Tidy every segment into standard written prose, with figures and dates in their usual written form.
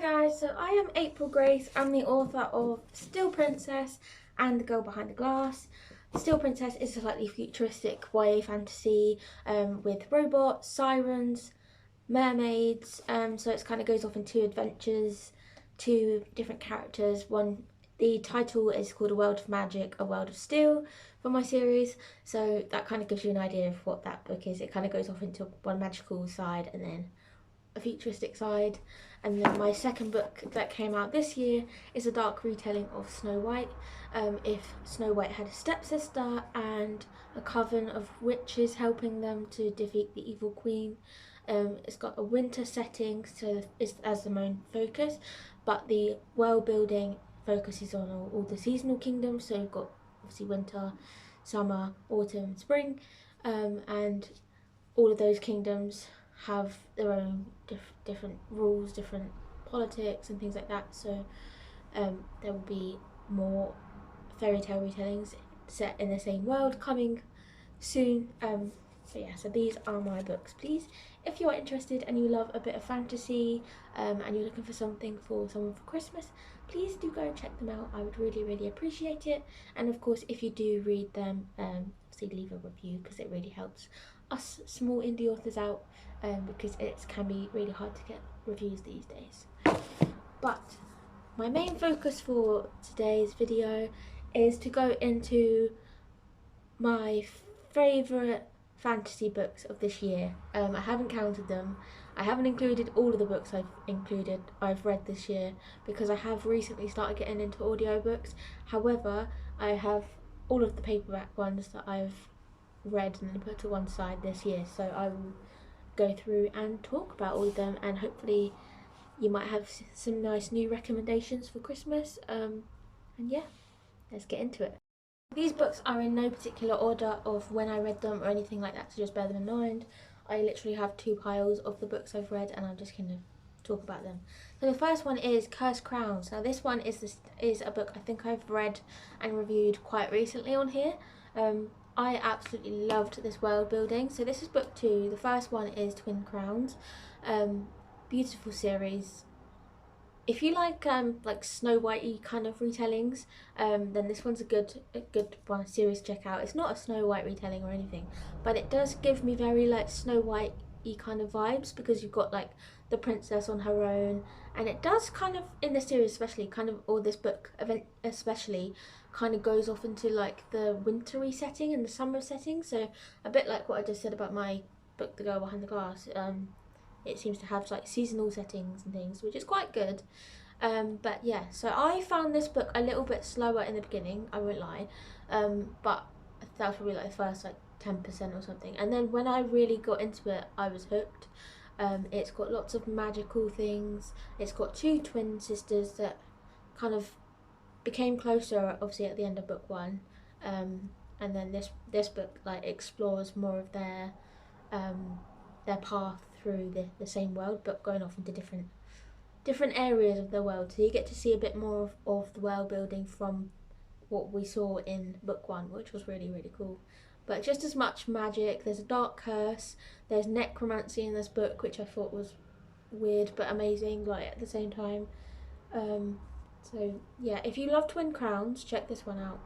guys, so I am April Grace. I'm the author of Still Princess and The Girl Behind the Glass. Still Princess is a slightly futuristic YA fantasy with robots, sirens, mermaids. So it kind of goes off in two adventures, two different characters. The title is called A World of Magic, A World of Steel for my series. So that kind of gives you an idea of what that book is. It kind of goes off into one magical side and then a futuristic side. And then my second book that came out this year is a dark retelling of Snow White. If Snow White had a stepsister and a coven of witches helping them to defeat the evil queen. It's got a winter setting, so it's as the main focus, but the world building focuses on all the seasonal kingdoms. So you've got obviously winter, summer, autumn, spring, and all of those kingdoms have their own different rules, different politics and things like that. So there will be more fairy tale retellings set in the same world coming soon. So these are my books. Please, if you're interested and you love a bit of fantasy and you're looking for something for someone for Christmas, please do go and check them out. I would really appreciate it. And of course, if you do read them, obviously leave a review, because it really helps us small indie authors out, because it can be really hard to get reviews these days. But my main focus for today's video is to go into my favourite fantasy books of this year. I haven't counted them. I haven't included all of the books I've read this year, because I have recently started getting into audiobooks. However, I have all of the paperback ones that I've read and then put to one side this year, so I will go through and talk about all of them, and hopefully you might have some nice new recommendations for Christmas. And yeah, let's get into it. These books are in no particular order of when I read them or anything like that, so just bear them in mind. I literally have two piles of the books I've read, and I'm just going to talk about them. So the first one is Cursed Crowns. Now this one is a book I think I've read and reviewed quite recently on here. I absolutely loved this world building. So this is book 2. The first one is Twin Crowns. Beautiful series. If you like Snow Whitey kind of retellings, then this one's a good one series to check out. It's not a Snow White retelling or anything, but it does give me very like Snow Whitey kind of vibes, because you've got like the princess on her own, and it does kind of, in this series especially, kind of, or this book especially, kind of goes off into like the wintry setting and the summer setting. So a bit like what I just said about my book, The Girl Behind the Glass. It seems to have like seasonal settings and things, which is quite good. But yeah, so I found this book a little bit slower in the beginning, I won't lie, but that was probably like the first like 10% or something, and then when I really got into it, I was hooked. It's got lots of magical things. It's got two twin sisters that kind of became closer, obviously, at the end of book 1, and then this book like explores more of their path through the same world, but going off into different areas of the world. So you get to see a bit more of the world building from what we saw in book 1, which was really cool. But just as much magic. There's a dark curse, there's necromancy in this book, which I thought was weird but amazing, like, at the same time. So yeah, if you love Twin Crowns, check this one out.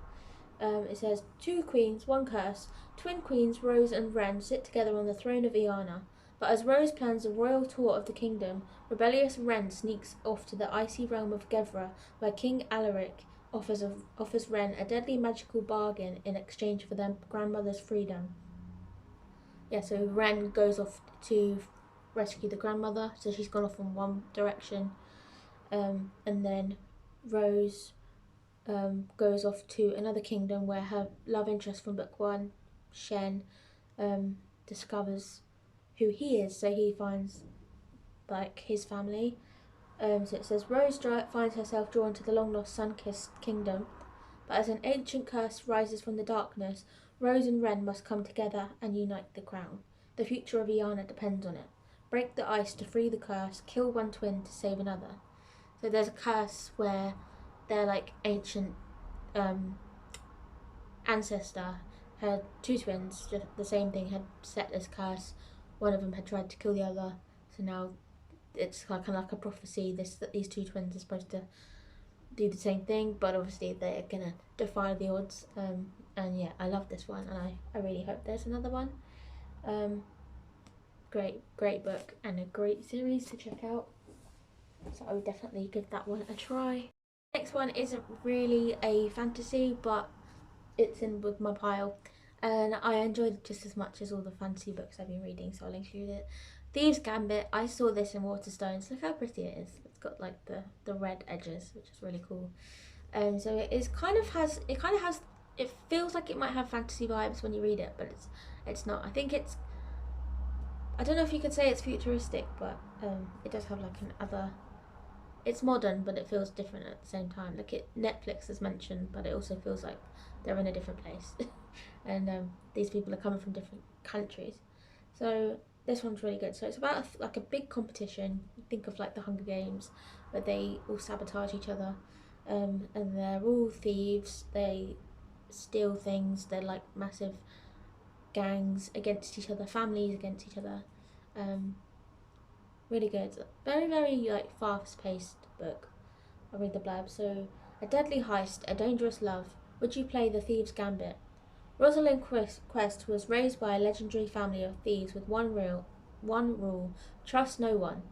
It says, 2 queens, 1 curse. Twin queens Rose and Wren sit together on the throne of Iana. But as Rose plans a royal tour of the kingdom, rebellious Wren sneaks off to the icy realm of Gevra, where King Alaric offers Wren a deadly magical bargain in exchange for their grandmother's freedom. Yeah, so Wren goes off to rescue the grandmother, so she's gone off in one direction, and then Rose goes off to another kingdom where her love interest from book 1, Shen, discovers who he is, so he finds like his family. So it says, Rose finds herself drawn to the long-lost sun-kissed kingdom, but as an ancient curse rises from the darkness, Rose and Wren must come together and unite the crown. The future of Iana depends on it. Break the ice to free the curse, kill one twin to save another. So there's a curse where their like ancient ancestor had 2 twins, just the same thing, had set this curse. One of them had tried to kill the other, so now it's kind of like a prophecy. That these two twins are supposed to do the same thing, but obviously they're gonna defy the odds. And yeah, I love this one, and I really hope there's another one. Great book and a great series to check out. So I would definitely give that one a try. Next one isn't really a fantasy, but it's in with my pile, and I enjoyed it just as much as all the fantasy books I've been reading, so I'll include it. Thieves Gambit. I saw this in Waterstones. Look how pretty it is. It's got like the red edges, which is really cool. So it kind of has it feels like it might have fantasy vibes when you read it, but it's not. I don't know if you could say it's futuristic, but it does have like it's modern, but it feels different at the same time. Like Netflix is mentioned, but it also feels like they're in a different place, and these people are coming from different countries. So this one's really good. So it's about like a big competition. Think of like the Hunger Games, where they all sabotage each other, and they're all thieves. They steal things. They're like massive gangs against each other, families against each other. Really good. Very like fast paced book. I'll read the blurb. So, a deadly heist, a dangerous love. Would you play the Thieves' Gambit? Rosalind Quest was raised by a legendary family of thieves with one rule: trust no one.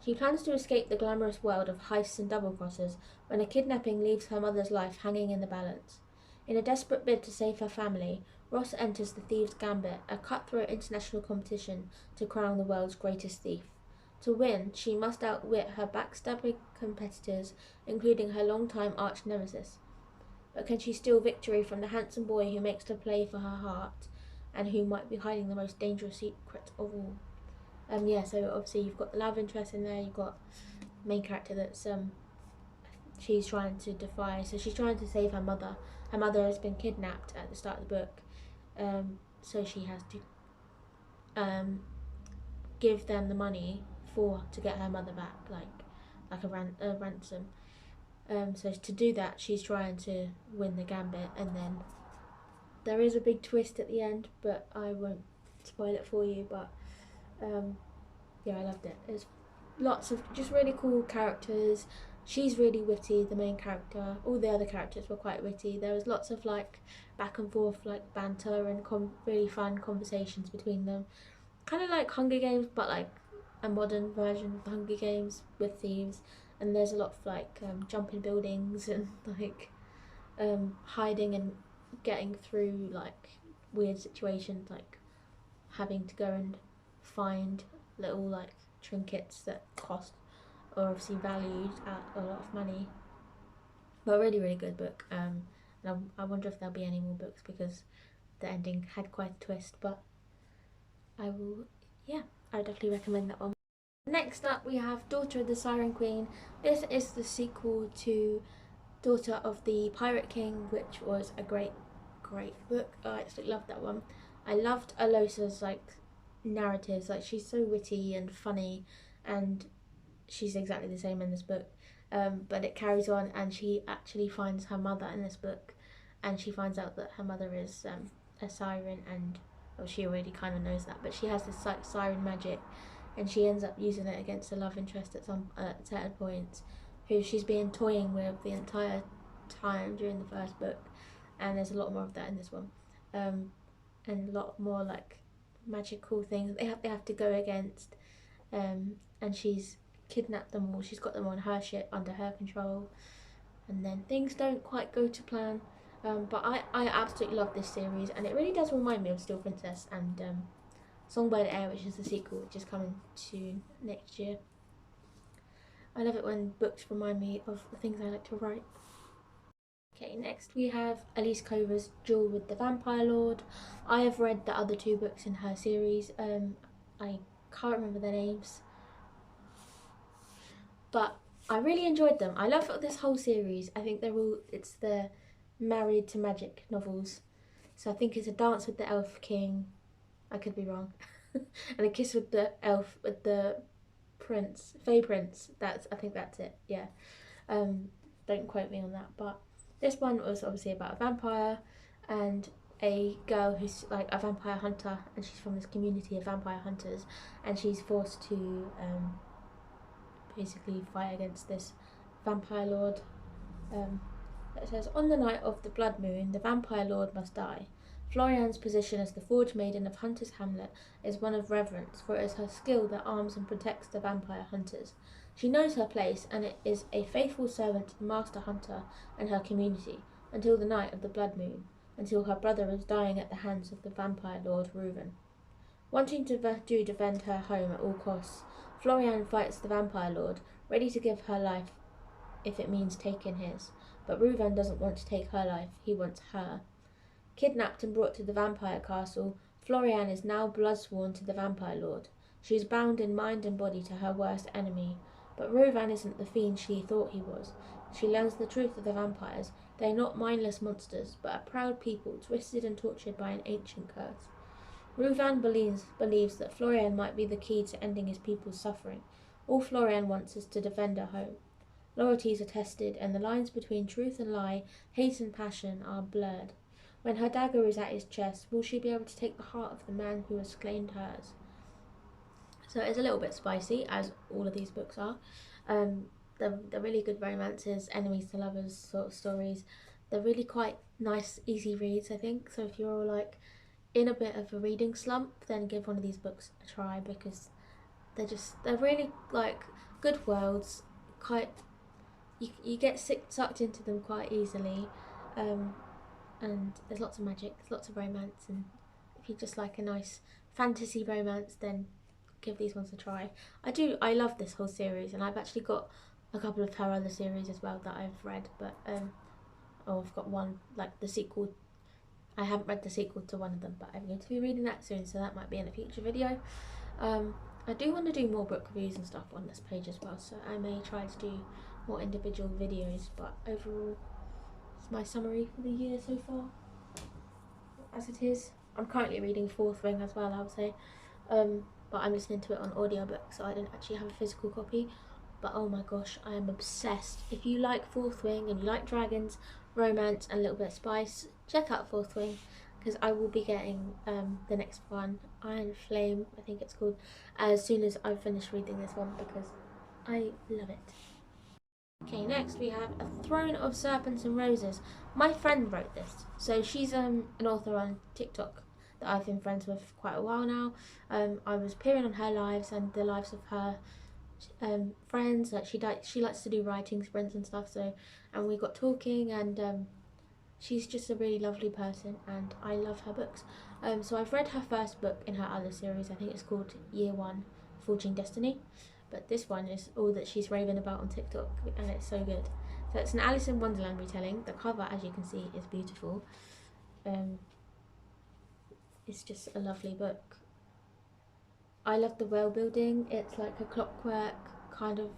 She plans to escape the glamorous world of heists and double crosses when a kidnapping leaves her mother's life hanging in the balance. In a desperate bid to save her family, Ross enters the Thieves' Gambit, a cutthroat international competition to crown the world's greatest thief. To win, she must outwit her backstabbing competitors, including her longtime arch nemesis. But can she steal victory from the handsome boy who makes her play for her heart, and who might be hiding the most dangerous secret of all? Yeah, so obviously you've got the love interest in there, you've got the main character that's she's trying to defy, so she's trying to save her mother. Her mother has been kidnapped at the start of the book, so she has to give them the money to get her mother back, like a ransom. So to do that, she's trying to win the gambit, and then there is a big twist at the end, but I won't spoil it for you. But yeah, I loved it. There's lots of just really cool characters. She's really witty, the main character. All the other characters were quite witty. There was lots of like back and forth, like banter and really fun conversations between them. Kind of like Hunger Games, but like a modern version of the Hunger Games with thieves. And there's a lot of like jumping buildings and like hiding and getting through like weird situations, like having to go and find little like trinkets that cost or obviously valued at a lot of money. But a really good book. And I wonder if there'll be any more books because the ending had quite a twist. But I will, yeah, I would definitely recommend that one. Next up, we have Daughter of the Siren Queen. This is the sequel to Daughter of the Pirate King, which was a great book. I absolutely loved that one. I loved Alosa's like narratives. Like she's so witty and funny, and she's exactly the same in this book. But it carries on, and she actually finds her mother in this book, and she finds out that her mother is a siren, and well, she already kind of knows that, but she has this like siren magic, and she ends up using it against the love interest at certain points, who she's been toying with the entire time during the first book, and there's a lot more of that in this one, and a lot more like magical things they have to go against, and she's kidnapped them all. She's got them on her ship under her control, and then things don't quite go to plan. But I absolutely love this series, and it really does remind me of Steel Princess and Songbird Air, which is the sequel, which is coming to next year. I love it when books remind me of the things I like to write. Okay, next we have Elise Cover's Duel with the Vampire Lord. I have read the other two books in her series. I can't remember their names, but I really enjoyed them. I love this whole series. I think it's the Married to Magic novels. So I think it's A Dance with the Elf King. I could be wrong. And A Kiss with the Elf with the Prince, Fey Prince. I think that's it. Yeah. Don't quote me on that, but this one was obviously about a vampire and a girl who's like a vampire hunter, and she's from this community of vampire hunters, and she's forced to basically fight against this vampire lord. It says, on the night of the blood moon, the vampire lord must die. Florian's position as the Forge Maiden of Hunter's Hamlet is one of reverence, for it is her skill that arms and protects the vampire hunters. She knows her place, and it is a faithful servant to the master hunter and her community, until the night of the blood moon, until her brother is dying at the hands of the vampire lord Reuven. Wanting to defend her home at all costs, Florian fights the vampire lord, ready to give her life if it means taking his. But Reuven doesn't want to take her life, he wants her. Kidnapped and brought to the vampire castle, Florian is now bloodsworn to the vampire lord. She is bound in mind and body to her worst enemy. But Reuven isn't the fiend she thought he was. She learns the truth of the vampires. They are not mindless monsters, but a proud people, twisted and tortured by an ancient curse. Reuven believes that Florian might be the key to ending his people's suffering. All Florian wants is to defend her home. Loyalties are tested, and the lines between truth and lie, hate and passion are blurred. When her dagger is at his chest, will she be able to take the heart of the man who has claimed hers? So it's a little bit spicy, as all of these books are. They're really good romances, enemies to lovers sort of stories. They're really quite nice, easy reads, I think. So if you're all like in a bit of a reading slump, then give one of these books a try, because they're really like good worlds. Quite you get sucked into them quite easily. And there's lots of magic, there's lots of romance, and if you just like a nice fantasy romance, then give these ones a try. I love this whole series, and I've actually got a couple of her other series as well that I've read, but I've got one, like the sequel. I haven't read the sequel to one of them, but I'm going to be reading that soon, so that might be in a future video. I do want to do more book reviews and stuff on this page as well, so I may try to do more individual videos, but overall, my summary for the year so far, as it is. I'm currently reading Fourth Wing as well, I would say, but I'm listening to it on audiobook, so I didn't actually have a physical copy. But oh my gosh, I am obsessed. If you like Fourth Wing and you like dragons, romance, and a little bit of spice, check out Fourth Wing, because I will be getting the next one, Iron Flame, I think it's called, as soon as I've finished reading this one, because I love it. Okay, next we have A Throne of Serpents and Roses. My friend wrote this. So she's an author on TikTok that I've been friends with for quite a while now. I was peering on her lives and the lives of her friends. Like she likes to do writing sprints and stuff. And we got talking, and she's just a really lovely person, and I love her books. So I've read her first book in her other series. I think it's called Year One, Forging Destiny. But this one is all that she's raving about on TikTok, and it's so good. So it's an Alice in Wonderland retelling. The cover, as you can see, is beautiful. It's just a lovely book. I love the world building. It's like a clockwork kind of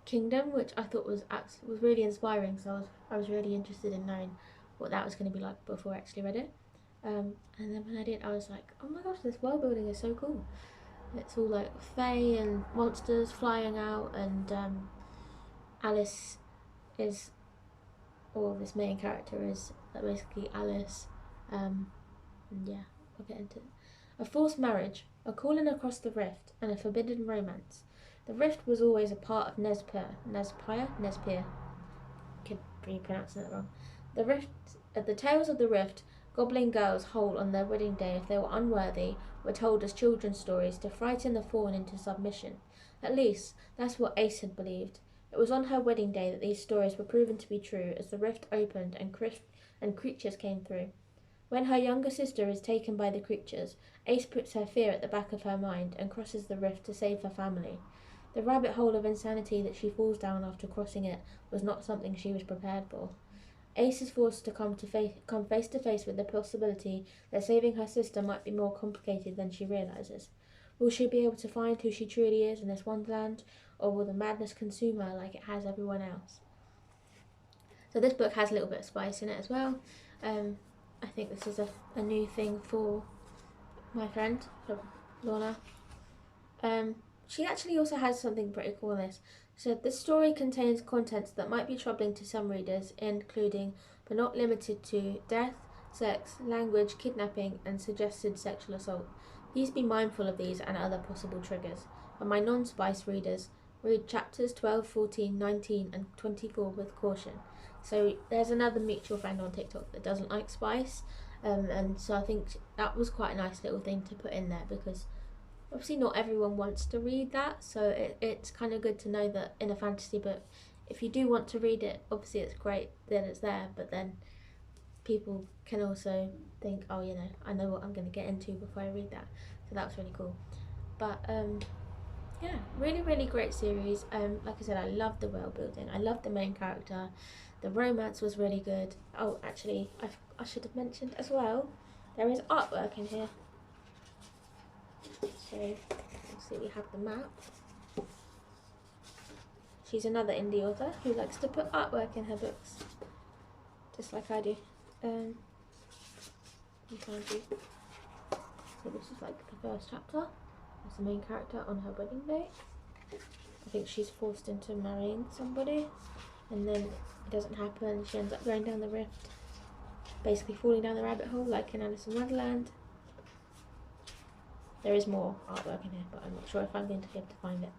kingdom, which I thought was really inspiring. So I was really interested in knowing what that was going to be like before I actually read it. And then when I did, I was like, oh my gosh, this world building is so cool. It's all like fae and monsters flying out, and Alice is, or this main character is basically Alice. And yeah, I'll get into it. A forced marriage, a calling across the rift, and a forbidden romance. The rift was always a part of Nespire. Could be pronouncing it wrong. The tales of the rift. Goblin girls whole on their wedding day, if they were unworthy, were told as children's stories to frighten the fawn into submission. At least, that's what Ace had believed. It was on her wedding day that these stories were proven to be true, as the rift opened and creatures came through. When her younger sister is taken by the creatures, Ace puts her fear at the back of her mind and crosses the rift to save her family. The rabbit hole of insanity that she falls down after crossing it was not something she was prepared for. Ace is forced to come face to face with the possibility that saving her sister might be more complicated than she realizes. Will she be able to find who she truly is in this wonderland, or will the madness consume her like it has everyone else? So this book has a little bit of spice in it as well. I think this is a new thing for my friend, for Lorna. She actually also has something pretty cool in this. So this story contains contents that might be troubling to some readers, including, but not limited to, death, sex, language, kidnapping, and suggested sexual assault. Please be mindful of these and other possible triggers. For my non-spice readers, Read chapters 12, 14, 19 and 24 with caution. So there's another mutual friend on TikTok that doesn't like spice, and so I think that was quite a nice little thing to put in there, because obviously not everyone wants to read that, so it's kind of good to know that in a fantasy book, if you do want to read it, obviously it's great that it's there, but then people can also think, oh, you know, I know what I'm going to get into before I read that. So that was really cool. But yeah, really, really great series. Like I said, I love the world building. I love the main character. The romance was really good. Oh, actually, I should have mentioned as well, there is artwork in here. So, let's see, we have the map. She's another indie author who likes to put artwork in her books, just like I do. I'm trying to. So this is like the first chapter. That's the main character on her wedding day. I think she's forced into marrying somebody, and then it doesn't happen. She ends up going down the rift, basically falling down the rabbit hole like in Alice in Wonderland. There is more artwork in here, but I'm not sure if I'm going to be able to find it.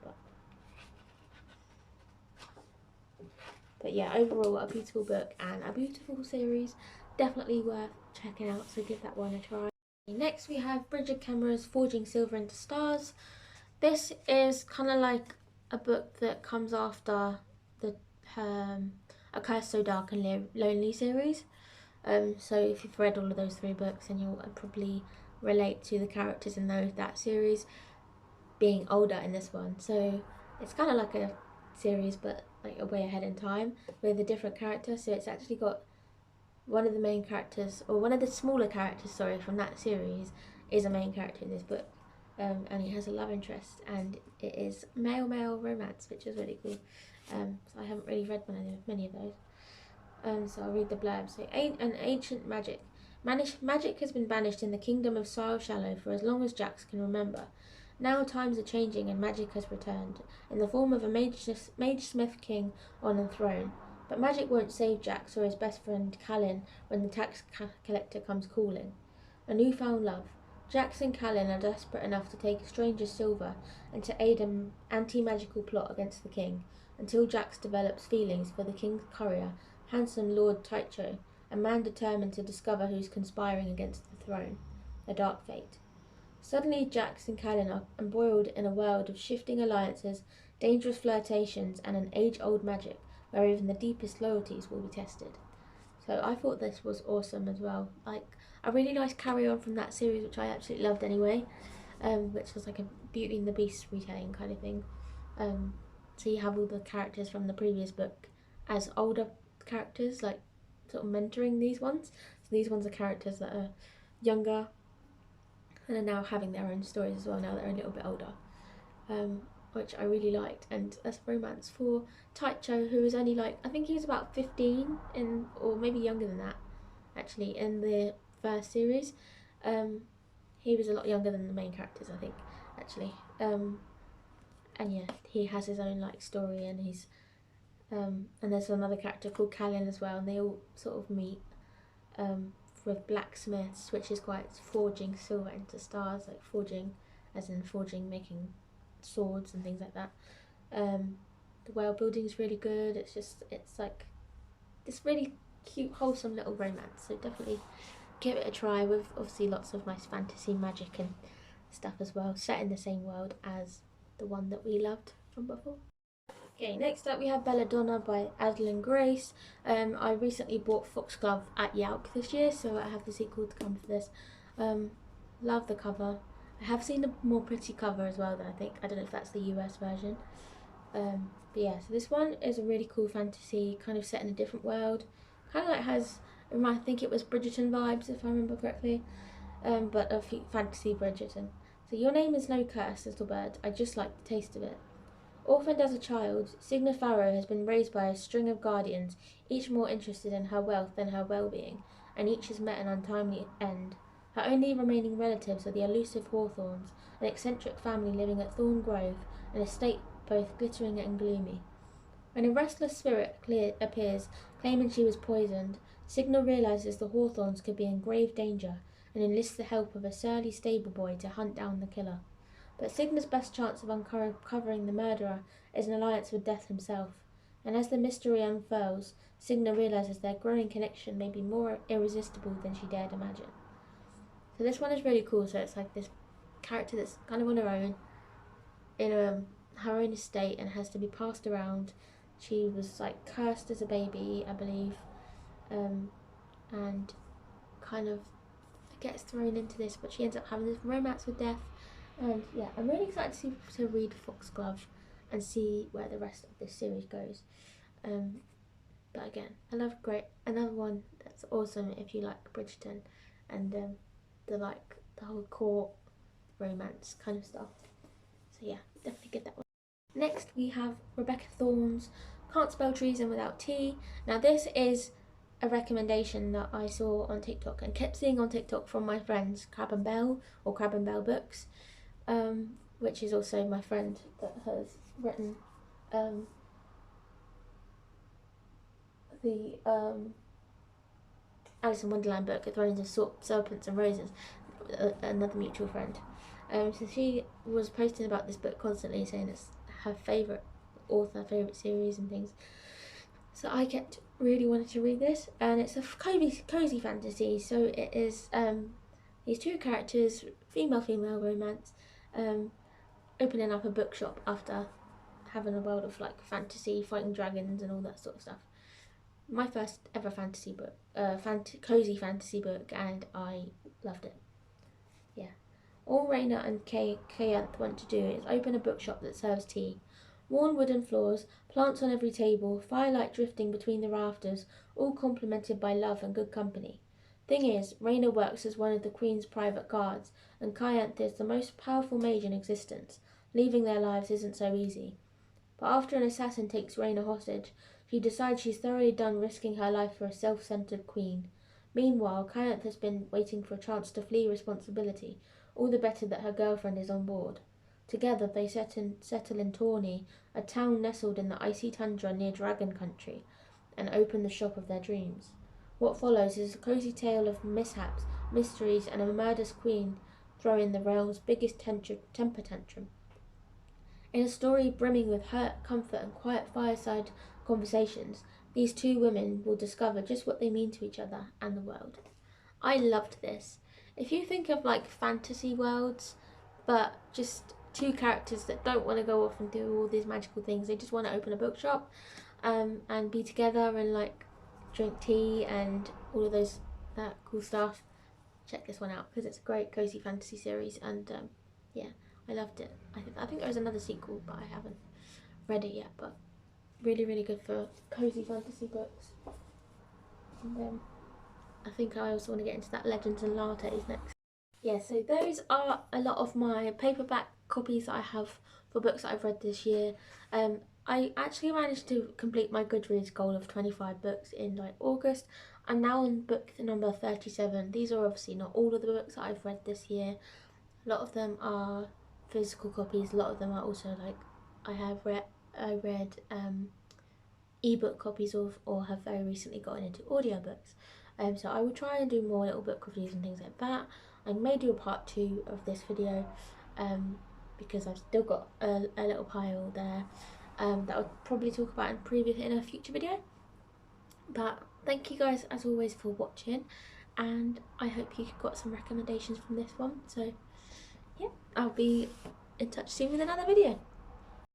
But yeah, overall a beautiful book and a beautiful series, definitely worth checking out, so give that one a try. Next we have Brigid Kemmerer's Forging Silver into Stars. This is kind of like a book that comes after the A Curse So Dark and Lonely series. So if you've read all of those three books, then you'll probably relate to the characters in that series being older in this one. So it's kind of like a series, but like a way ahead in time with a different character. So it's actually got one of the main characters, or one of the smaller characters, sorry, from that series is a main character in this book. And he has a love interest, and it is male romance, which is really cool. So I haven't really read many of those. So I'll read the blurb. So, an ancient magic. Magic has been banished in the kingdom of Sile Shallow for as long as Jax can remember. Now times are changing and magic has returned, in the form of a mage-smith king on a throne. But magic won't save Jax or his best friend Callan when the tax collector comes calling. A newfound love. Jax and Callan are desperate enough to take a stranger's silver and to aid an anti-magical plot against the king, until Jax develops feelings for the king's courier, handsome Lord Tycho, a man determined to discover who's conspiring against the throne. A dark fate. Suddenly Jax and Callan are embroiled in a world of shifting alliances, dangerous flirtations, and an age-old magic where even the deepest loyalties will be tested. So I thought this was awesome as well. Like, a really nice carry on from that series, which I absolutely loved anyway, which was like a Beauty and the Beast retelling kind of thing. So you have all the characters from the previous book as older characters, like sort of mentoring these ones. So these ones are characters that are younger and are now having their own stories as well, now they're a little bit older, which I really liked. And that's romance for Taicho, who was only like, I think he was about 15 or maybe younger than that actually in the first series. He was a lot younger than the main characters, I think, actually. And yeah, he has his own like story, and he's and there's another character called Callan as well, and they all sort of meet with blacksmiths, which is quite forging silver into stars, like forging as in forging, making swords and things like that. The world building is really good. It's like this really cute, wholesome little romance, so definitely give it a try, with obviously lots of nice fantasy magic and stuff as well, set in the same world as the one that we loved from before. Okay, next up we have Belladonna by Adlyn Grace. I recently bought Foxglove at Yelp this year, so I have the sequel to come for this. Love the cover. I have seen a more pretty cover as well, though, I think. I don't know if that's the US version. But yeah, so this one is a really cool fantasy, kind of set in a different world. Kind of like I think it was Bridgerton vibes, if I remember correctly. But a fantasy Bridgerton. So, your name is no curse, little bird. I just like the taste of it. Orphaned as a child, Signa Farrow has been raised by a string of guardians, each more interested in her wealth than her well-being, and each has met an untimely end. Her only remaining relatives are the elusive Hawthorns, an eccentric family living at Thorn Grove, an estate both glittering and gloomy. When a restless spirit appears, claiming she was poisoned, Signa realizes the Hawthorns could be in grave danger and enlists the help of a surly stable boy to hunt down the killer. but Cigna's best chance of uncovering the murderer is an alliance with Death himself. And as the mystery unfurls, Cigna realizes their growing connection may be more irresistible than she dared imagine. So this one is really cool. So it's like this character that's kind of on her own, in her own estate, and has to be passed around. She was like cursed as a baby, I believe, and kind of gets thrown into this, but she ends up having this romance with Death. And yeah, I'm really excited to read Foxglove and see where the rest of this series goes. But again, another one that's awesome if you like Bridgerton and the whole court romance kind of stuff. So yeah, definitely get that one. Next we have Rebecca Thorne's Can't Spell Treason Without T. Now this is a recommendation that I saw on TikTok and kept seeing on TikTok from my friends Crab and Bell, or Crab and Bell Books, which is also my friend that has written the Alice in Wonderland book, Thrones of Serpents and Roses, another mutual friend. So she was posting about this book constantly, saying it's her favourite author, favourite series and things. So I kept really wanting to read this, and it's a cozy fantasy. So it is these two characters, female romance, opening up a bookshop after having a world of like fantasy, fighting dragons and all that sort of stuff. My first ever fantasy book, cozy fantasy book, and I loved it. Yeah. All Raina and Cayanth want to do is open a bookshop that serves tea. Worn wooden floors, plants on every table, firelight drifting between the rafters, all complemented by love and good company. Thing is, Raina works as one of the Queen's private guards, and Cayanth is the most powerful mage in existence. Leaving their lives isn't so easy. But after an assassin takes Raina hostage, she decides she's thoroughly done risking her life for a self-centered queen. Meanwhile, Cayanth has been waiting for a chance to flee responsibility, all the better that her girlfriend is on board. Together they settle in Tawny, a town nestled in the icy tundra near Dragon Country, and open the shop of their dreams. What follows is a cozy tale of mishaps, mysteries, and a murderous queen throwing the realm's biggest temper tantrum. In a story brimming with hurt, comfort, and quiet fireside conversations, these two women will discover just what they mean to each other and the world. I loved this. If you think of like fantasy worlds, but just two characters that don't want to go off and do all these magical things, they just want to open a bookshop and be together and like drink tea and all of that cool stuff, check this one out because it's a great cozy fantasy series, and yeah, I loved it. I think there was another sequel, but I haven't read it yet, but really, really good for cozy fantasy books. And I think I also want to get into that Legends and Lattes next. Yeah, so those are a lot of my paperback copies that I have for books that I've read this year. I actually managed to complete my Goodreads goal of 25 books in like August. I'm now on book number 37. These are obviously not all of the books that I've read this year. A lot of them are physical copies, a lot of them are also like I read ebook copies of, or have very recently gotten into audiobooks. So I will try and do more little book reviews and things like that. I may do a part 2 of this video because I've still got a little pile there that I'll probably talk about in a future video. But thank you guys as always for watching, and I hope you got some recommendations from this one. So yeah, I'll be in touch soon with another video.